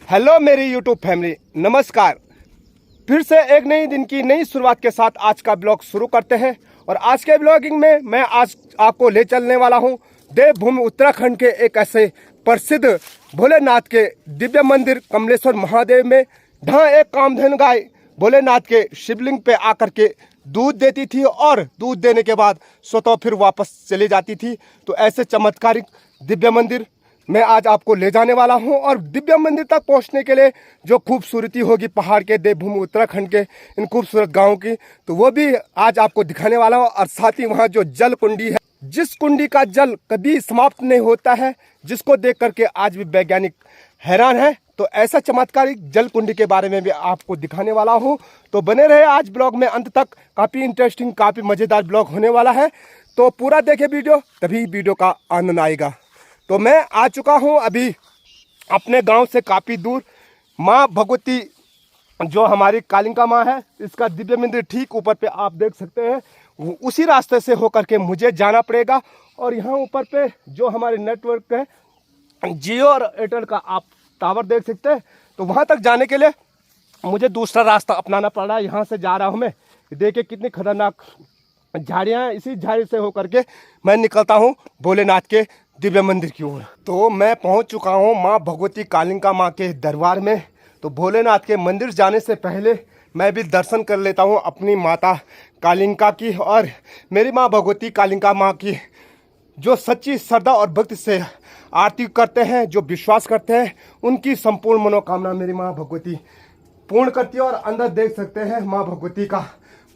Hello मेरी YouTube family, नमस्कार। फिर से एक नई दिन की नई शुरुआत के साथ आज का ब्लॉग शुरू करते हैं। और आज के ब्लॉगिंग में मैं आज आपको ले चलने वाला हूं देवभूमि उत्तराखंड के एक ऐसे प्रसिद्ध भोलेनाथ के दिव्य मंदिर कमलेश्वर महादेव में, जहां एक कामधेनु गाय भोलेनाथ के शिवलिंग पे आकर के दूध देती थी और दूध देने के बाद स्वतः फिर वापस चली जाती थी। तो ऐसे चमत्कारिक दिव्य मंदिर मैं आज आपको ले जाने वाला हूं। और दिव्य मंदिर तक पहुंचने के लिए जो खूबसूरती होगी पहाड़ के, देवभूमि उत्तराखंड के इन खूबसूरत गांवों की, तो वो भी आज आपको दिखाने वाला हूं। और साथ ही वहां जो जल कुंडी है, जिस कुंडी का जल कभी समाप्त नहीं होता है, जिसको देख करके आज भी वैज्ञानिक हैरान है, तो ऐसा चमत्कारिक जल कुंडी के बारे में भी आपको दिखाने वाला हूं। तो बने रहे आज ब्लॉग में अंत तक। काफ़ी इंटरेस्टिंग, काफ़ी मज़ेदार ब्लॉग होने वाला है, तो पूरा देखें वीडियो, तभी वीडियो का आनंद आएगा। तो मैं आ चुका हूं अभी अपने गांव से काफ़ी दूर। माँ भगवती जो हमारी कालिका माँ है, इसका दिव्य मंदिर ठीक ऊपर पे आप देख सकते हैं। उसी रास्ते से होकर के मुझे जाना पड़ेगा। और यहाँ ऊपर पे जो हमारे नेटवर्क है, जियो और एयरटेल का आप टावर देख सकते हैं। तो वहाँ तक जाने के लिए मुझे दूसरा रास्ता अपनाना पड़ रहा है। यहाँ से जा रहा हूँ मैं, देखिए कितनी खतरनाक झाड़ियाँ हैं। इसी झाड़ी से होकर के मैं निकलता हूँ भोलेनाथ के दिव्य मंदिर की ओर। तो मैं पहुंच चुका हूं मां भगवती कालिका मां के दरबार में। तो भोलेनाथ के मंदिर जाने से पहले मैं भी दर्शन कर लेता हूं अपनी माता कालिका की और मेरी मां भगवती कालिका मां की, जो सच्ची श्रद्धा और भक्ति से आरती करते हैं, जो विश्वास करते हैं, उनकी संपूर्ण मनोकामना मेरी मां भगवती पूर्ण करती है। और अंदर देख सकते हैं मां भगवती का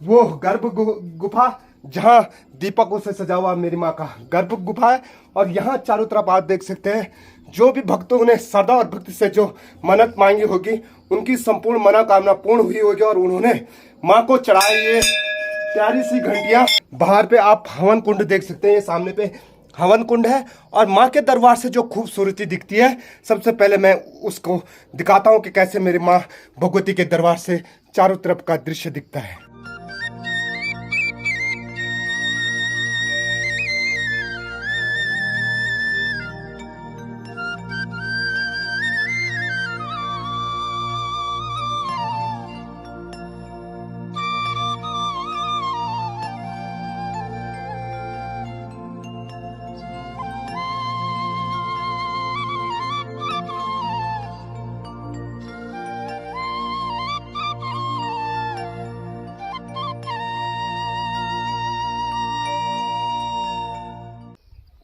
वो गर्भ गुफा, जहाँ दीपकों से सजा हुआ मेरी माँ का गर्भ गुफा है। और यहाँ चारों तरफ आप देख सकते हैं, जो भी भक्तों ने श्रद्धा और भक्ति से जो मन्नत मांगी होगी, उनकी संपूर्ण मनोकामना पूर्ण हुई होगी। और उन्होंने माँ को चढ़ाई ये प्यारी सी घंटियाँ। बाहर पे आप हवन कुंड देख सकते हैं, ये सामने पे हवन कुंड है। और माँ के दरबार से जो खूबसूरती दिखती है, सबसे पहले मैं उसको दिखाता हूँ कि कैसे मेरी माँ भगवती के दरबार से चारों तरफ का दृश्य दिखता है।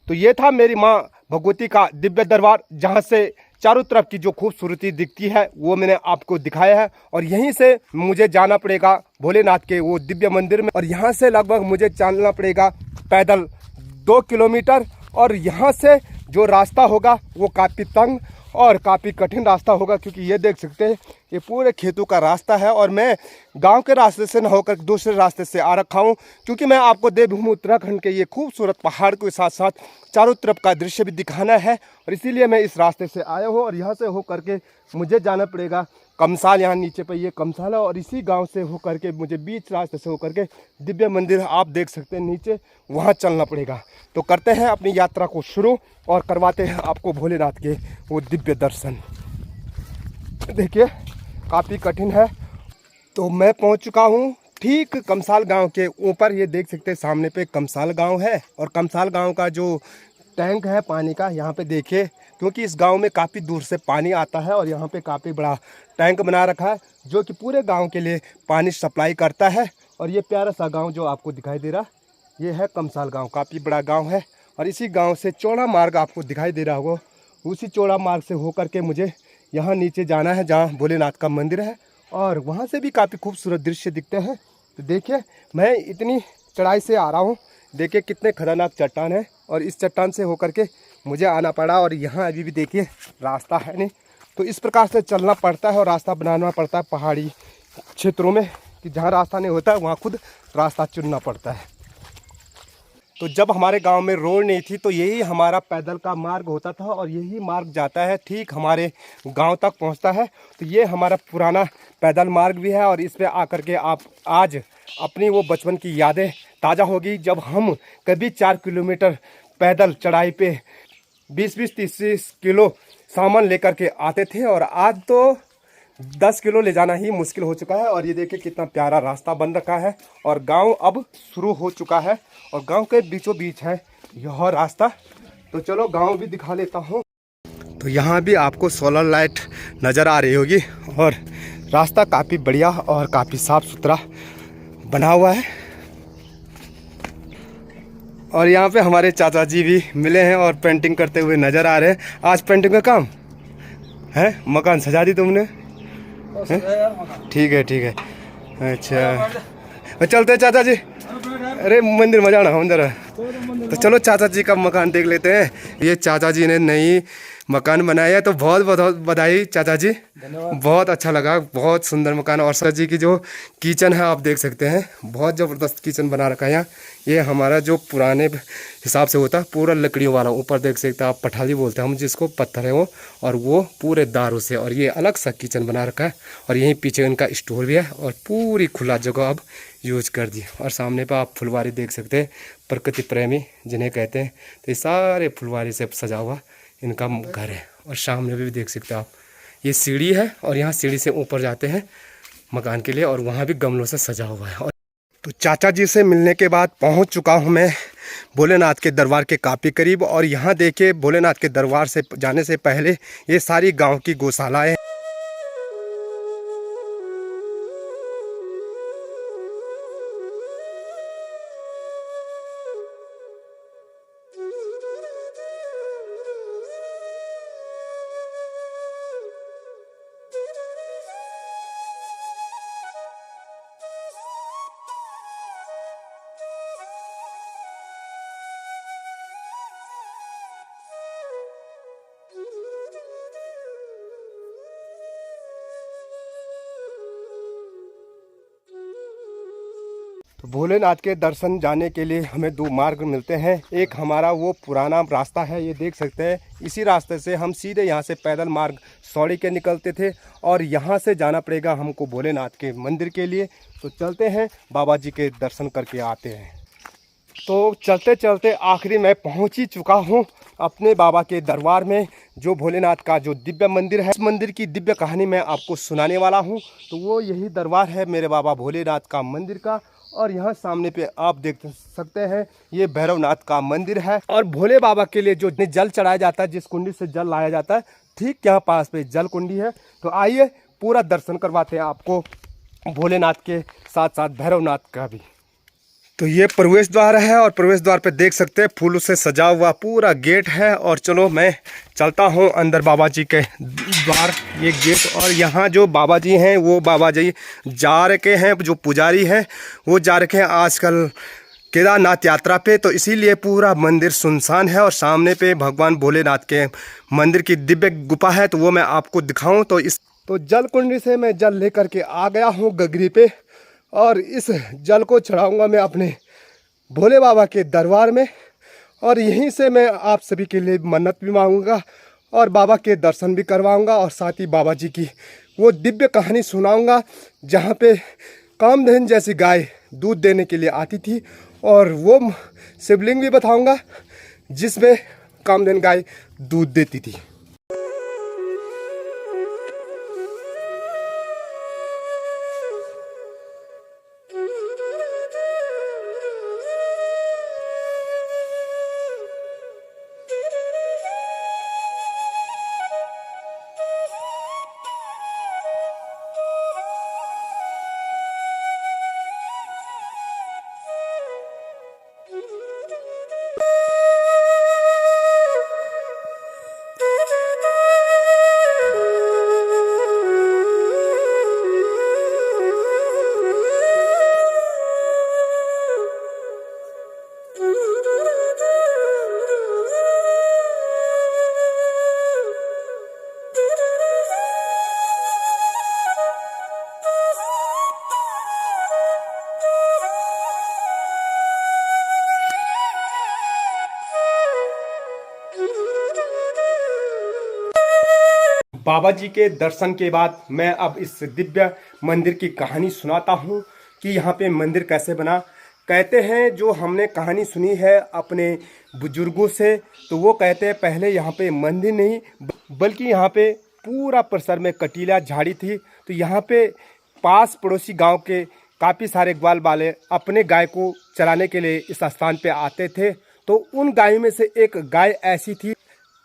तो ये था मेरी माँ भगवती का दिव्य दरबार, जहाँ से चारों तरफ की जो खूबसूरती दिखती है वो मैंने आपको दिखाया है। और यहीं से मुझे जाना पड़ेगा भोलेनाथ के वो दिव्य मंदिर में। और यहाँ से लगभग मुझे चलना पड़ेगा पैदल 2 किलोमीटर। और यहाँ से जो रास्ता होगा वो काफ़ी तंग और काफ़ी कठिन रास्ता होगा, क्योंकि ये देख सकते हैं ये पूरे खेतों का रास्ता है। और मैं गांव के रास्ते से न होकर दूसरे रास्ते से आ रखा हूँ, क्योंकि मैं आपको देवभूमि उत्तराखंड के ये खूबसूरत पहाड़ के साथ साथ चारों तरफ का दृश्य भी दिखाना है। और इसीलिए मैं इस रास्ते से आया हूँ। और यहाँ से होकर के मुझे जाना पड़ेगा कमसाल, यहाँ नीचे पे ये कमसाल है। और इसी गांव से होकर के मुझे बीच रास्ते से होकर के दिव्य मंदिर आप देख सकते हैं नीचे, वहाँ चलना पड़ेगा। तो करते हैं अपनी यात्रा को शुरू और करवाते हैं आपको भोलेनाथ के वो दिव्य दर्शन। देखिए काफ़ी कठिन है। तो मैं पहुँच चुका हूँ ठीक कमसाल गांव के ऊपर। ये देख सकते हैं सामने पे कमसाल गांव है। और कमसाल गांव का जो टैंक है पानी का, यहाँ पे देखिए, क्योंकि इस गांव में काफ़ी दूर से पानी आता है और यहाँ पे काफ़ी बड़ा टैंक बना रखा है, जो कि पूरे गांव के लिए पानी सप्लाई करता है। और ये प्यारा सा गांव जो आपको दिखाई दे रहा, ये है कमसाल गांव। काफ़ी बड़ा गांव है। और इसी गांव से चौड़ा मार्ग आपको दिखाई दे रहा होगा, उसी चौड़ा मार्ग से होकर के मुझे यहाँ नीचे जाना है, जहाँ भोलेनाथ का मंदिर है। और वहाँ से भी काफ़ी खूबसूरत दृश्य दिखते हैं। तो देखिए मैं इतनी चढ़ाई से आ रहा हूँ, देखिए कितने खतरनाक चट्टान है। और इस चट्टान से होकर के मुझे आना पड़ा। और यहाँ अभी भी देखिए रास्ता है नहीं, तो इस प्रकार से चलना पड़ता है और रास्ता बनाना पड़ता है पहाड़ी क्षेत्रों में, कि जहाँ रास्ता नहीं होता है वहाँ खुद रास्ता चुनना पड़ता है। तो जब हमारे गांव में रोड नहीं थी, तो यही हमारा पैदल का मार्ग होता था और यही मार्ग जाता है ठीक हमारे गांव तक पहुंचता है। तो ये हमारा पुराना पैदल मार्ग भी है। और इस पे आकर के आप आज अपनी वो बचपन की यादें ताज़ा होगी, जब हम कभी 4 किलोमीटर पैदल चढ़ाई पे 20-20, 30-30 किलो सामान लेकर के आते थे और आज तो 10 किलो ले जाना ही मुश्किल हो चुका है। और ये देखिए कितना प्यारा रास्ता बन रखा है और गांव अब शुरू हो चुका है और गांव के बीचों बीच है यह रास्ता। तो चलो गांव भी दिखा लेता हूँ। तो यहाँ भी आपको सोलर लाइट नज़र आ रही होगी और रास्ता काफ़ी बढ़िया और काफ़ी साफ़ सुथरा बना हुआ है। और यहाँ पे हमारे चाचा जी भी मिले हैं और पेंटिंग करते हुए नज़र आ रहे हैं। आज पेंटिंग का काम है, मकान सजा दी तुमने? ठीक है ठीक है, अच्छा चलते हैं चाचा जी। अरे मंदिर में जाना हम जरा, तो चलो चाचा जी का मकान देख लेते हैं। ये चाचा जी ने नई मकान बनाया है, तो बहुत बहुत बधाई चाचा जी, बहुत अच्छा लगा, बहुत सुंदर मकान। और चाचा जी की जो किचन है आप देख सकते हैं, बहुत ज़बरदस्त किचन बना रखा है यहाँ। ये हमारा जो पुराने हिसाब से होता है पूरा लकड़ियों वाला, ऊपर देख सकते हैं आप, पठाली बोलते हैं हम जिसको, पत्थर है वो, और वो पूरे दारों से। और ये अलग सा किचन बना रखा है और यहीं पीछे इनका स्टोर भी है और पूरी खुला जगह अब यूज कर दी। और सामने पर आप फुलवारी देख सकते हैं, प्रकृति प्रेमी जिन्हें कहते हैं, तो ये सारे फुलवारी से सजा हुआ इनका घर है। और सामने भी देख सकते हैं आप, ये सीढ़ी है और यहाँ सीढ़ी से ऊपर जाते हैं मकान के लिए, और वहाँ भी गमलों से सजा हुआ है। और तो चाचा जी से मिलने के बाद पहुँच चुका हूँ मैं भोलेनाथ के दरबार के काफ़ी करीब। और यहाँ देखिए भोलेनाथ के दरबार से जाने से पहले ये सारी गाँव की गौशालाएँ। तो भोलेनाथ के दर्शन जाने के लिए हमें दो मार्ग मिलते हैं। एक हमारा वो पुराना रास्ता है, ये देख सकते हैं, इसी रास्ते से हम सीधे यहाँ से पैदल मार्ग सौड़ी के निकलते थे और यहाँ से जाना पड़ेगा हमको भोलेनाथ के मंदिर के लिए। तो चलते हैं, बाबा जी के दर्शन करके आते हैं। तो चलते चलते आखिरी मैं पहुँच ही चुका हूँ अपने बाबा के दरबार में, जो भोलेनाथ का जो दिव्य मंदिर है। इस मंदिर की दिव्य कहानी मैं आपको सुनाने वाला हूँ। तो वो यही दरबार है मेरे बाबा भोलेनाथ का मंदिर का। और यहाँ सामने पे आप देख सकते हैं ये भैरवनाथ का मंदिर है। और भोले बाबा के लिए जो जल चढ़ाया जाता है, जिस कुंडी से जल लाया जाता है, ठीक यहाँ पास पे जल कुंडी है। तो आइए पूरा दर्शन करवाते हैं आपको भोलेनाथ के साथ साथ भैरवनाथ का भी। तो ये प्रवेश द्वार है और प्रवेश द्वार पे देख सकते हैं फूलों से सजा हुआ पूरा गेट है। और चलो मैं चलता हूँ अंदर बाबा जी के द्वार, ये गेट। और यहाँ जो बाबा जी हैं वो बाबा जी जा रखे हैं, जो पुजारी हैं वो जा रखे हैं आजकल केदारनाथ यात्रा पे, तो इसीलिए पूरा मंदिर सुनसान है। और सामने पे भगवान भोलेनाथ के मंदिर की दिव्य गुफा है, तो वो मैं आपको दिखाऊँ। तो जल कुंडी से मैं जल लेकर के आ गया हूँ गगरी पे, और इस जल को चढ़ाऊंगा मैं अपने भोले बाबा के दरबार में। और यहीं से मैं आप सभी के लिए मन्नत भी मांगूंगा और बाबा के दर्शन भी करवाऊंगा, और साथ ही बाबा जी की वो दिव्य कहानी सुनाऊंगा, जहाँ पे कामधेनु जैसी गाय दूध देने के लिए आती थी। और वो शिवलिंग भी बताऊंगा जिसमें कामधेनु गाय दूध देती थी। बाबा जी के दर्शन के बाद मैं अब इस दिव्य मंदिर की कहानी सुनाता हूँ कि यहाँ पे मंदिर कैसे बना। कहते हैं जो हमने कहानी सुनी है अपने बुजुर्गों से, तो वो कहते हैं पहले यहाँ पे मंदिर नहीं बल्कि यहाँ पे पूरा परिसर में कटीला झाड़ी थी। तो यहाँ पे पास पड़ोसी गांव के काफ़ी सारे ग्वाल वाले अपने गाय को चराने के लिए इस स्थान पे आते थे। तो उन गायों में से एक गाय ऐसी थी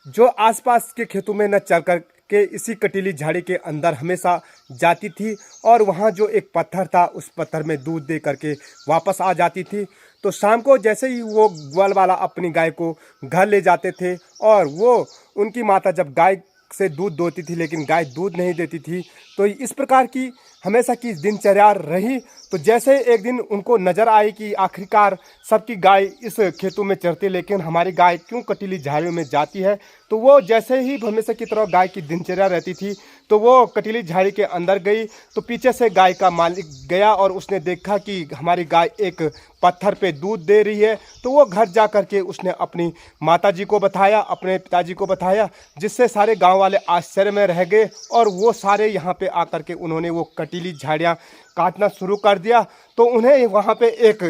जो आसपास के खेतों में न चल कर के इसी कटीली झाड़ी के अंदर हमेशा जाती थी और वहाँ जो एक पत्थर था उस पत्थर में दूध दे करके वापस आ जाती थी। तो शाम को जैसे ही वो ग्वाल वाला अपनी गाय को घर ले जाते थे और वो उनकी माता जब गाय से दूध दोती थी लेकिन गाय दूध नहीं देती थी, तो इस प्रकार की हमेशा की दिनचर्या रही। तो जैसे एक दिन उनको नज़र आई कि आखिरकार सबकी गाय इस खेतों में चरती लेकिन हमारी गाय क्यों कटीली झाड़ियों में जाती है, तो वो जैसे ही हमेशा की तरह गाय की दिनचर्या रहती थी तो वो कटीली झाड़ी के अंदर गई। तो पीछे से गाय का मालिक गया और उसने देखा कि हमारी गाय एक पत्थर पे दूध दे रही है। तो वो घर जा कर के उसने अपनी माताजी को बताया, अपने पिताजी को बताया, जिससे सारे गांव वाले आश्चर्य में रह गए और वो सारे यहाँ पे आकर के उन्होंने वो कटीली झाड़ियाँ काटना शुरू कर दिया। तो उन्हें वहाँ पे एक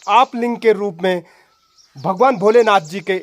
आप लिंग के रूप में भगवान भोलेनाथ जी के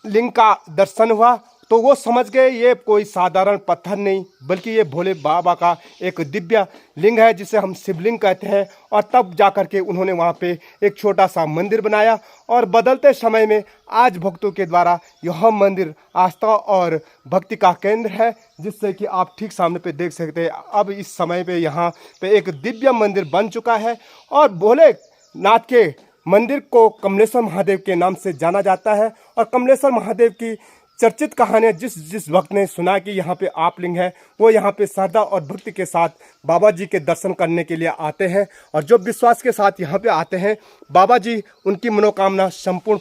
लिंग का दर्शन हुआ। तो वो समझ गए ये कोई साधारण पत्थर नहीं बल्कि ये भोले बाबा का एक दिव्य लिंग है जिसे हम शिवलिंग कहते हैं। और तब जाकर के उन्होंने वहाँ पे एक छोटा सा मंदिर बनाया और बदलते समय में आज भक्तों के द्वारा यह मंदिर आस्था और भक्ति का केंद्र है, जिससे कि आप ठीक सामने पे देख सकते हैं। अब इस समय पे यहाँ पे एक दिव्य मंदिर बन चुका है और भोलेनाथ के मंदिर को कमलेश्वर महादेव के नाम से जाना जाता है। और कमलेश्वर महादेव की चर्चित कहानियाँ जिस भक्त ने सुना कि यहाँ पे आप लिंग है वो यहाँ पे श्रद्धा और भक्ति के साथ बाबा जी के दर्शन करने के लिए आते हैं। और जो विश्वास के साथ यहाँ पे आते हैं बाबा जी उनकी मनोकामना संपूर्ण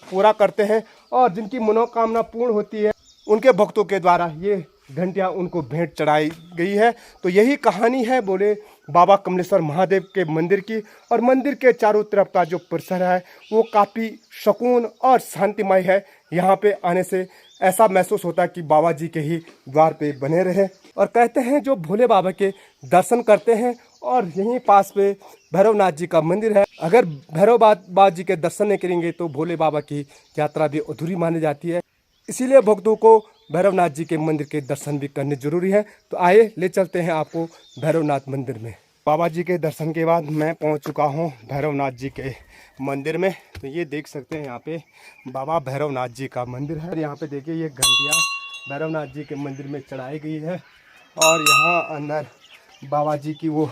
पूरा करते हैं। और जिनकी मनोकामना पूर्ण होती है उनके भक्तों के द्वारा ये घंटियाँ उनको भेंट चढ़ाई गई है। तो यही कहानी है बोले बाबा कमलेश्वर महादेव के मंदिर की। और मंदिर के चारों तरफ का जो परिसर है वो काफ़ी सुकून और शांतिमय है। यहाँ पे आने से ऐसा महसूस होता है कि बाबा जी के ही द्वार पे बने रहे। और कहते हैं जो भोले बाबा के दर्शन करते हैं और यहीं पास पे भैरवनाथ जी का मंदिर है, अगर भैरव बाबा जी के दर्शन नहीं करेंगे तो भोले बाबा की यात्रा भी अधूरी मानी जाती है। इसीलिए भक्तों को भैरवनाथ जी के मंदिर के दर्शन भी करने जरूरी है। तो आइए ले चलते हैं आपको भैरवनाथ मंदिर में। बाबा जी के दर्शन के बाद मैं पहुंच चुका हूं भैरवनाथ जी के मंदिर में। तो ये देख सकते हैं यहाँ पे बाबा भैरवनाथ जी का मंदिर है। यहाँ पे देखिए ये घंटियाँ भैरवनाथ जी के मंदिर में चढ़ाई गई है। और यहाँ अंदर बाबा जी की वो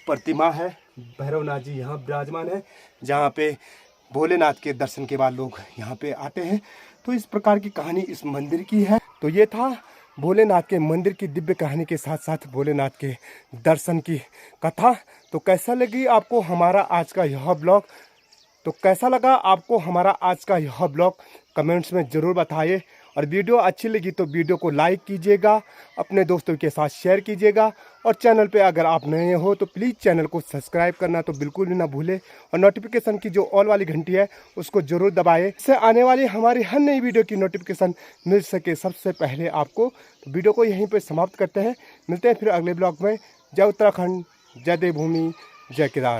प्रतिमा है, भैरवनाथ जी यहाँ विराजमान है, जहाँ पे भोलेनाथ के दर्शन के बाद लोग यहाँ पे आते हैं। तो इस प्रकार की कहानी इस मंदिर की है। तो ये था भोलेनाथ के मंदिर की दिव्य कहानी के साथ साथ भोलेनाथ के दर्शन की कथा। तो कैसा लगी आपको हमारा आज का यह ब्लॉग? तो कैसा लगा आपको हमारा आज का यह ब्लॉग कमेंट्स में ज़रूर बताइए। और वीडियो अच्छी लगी तो वीडियो को लाइक कीजिएगा, अपने दोस्तों के साथ शेयर कीजिएगा। और चैनल पे अगर आप नए हो तो प्लीज़ चैनल को सब्सक्राइब करना तो बिल्कुल भी ना भूलें। और नोटिफिकेशन की जो ऑल वाली घंटी है उसको ज़रूर दबाएं, इससे आने वाली हमारी हर नई वीडियो की नोटिफिकेशन मिल सके सबसे पहले आपको। तो वीडियो को यहीं पर समाप्त करते हैं, मिलते हैं फिर अगले ब्लॉग में। जय उत्तराखंड, जय देवभूमि, जय केदार।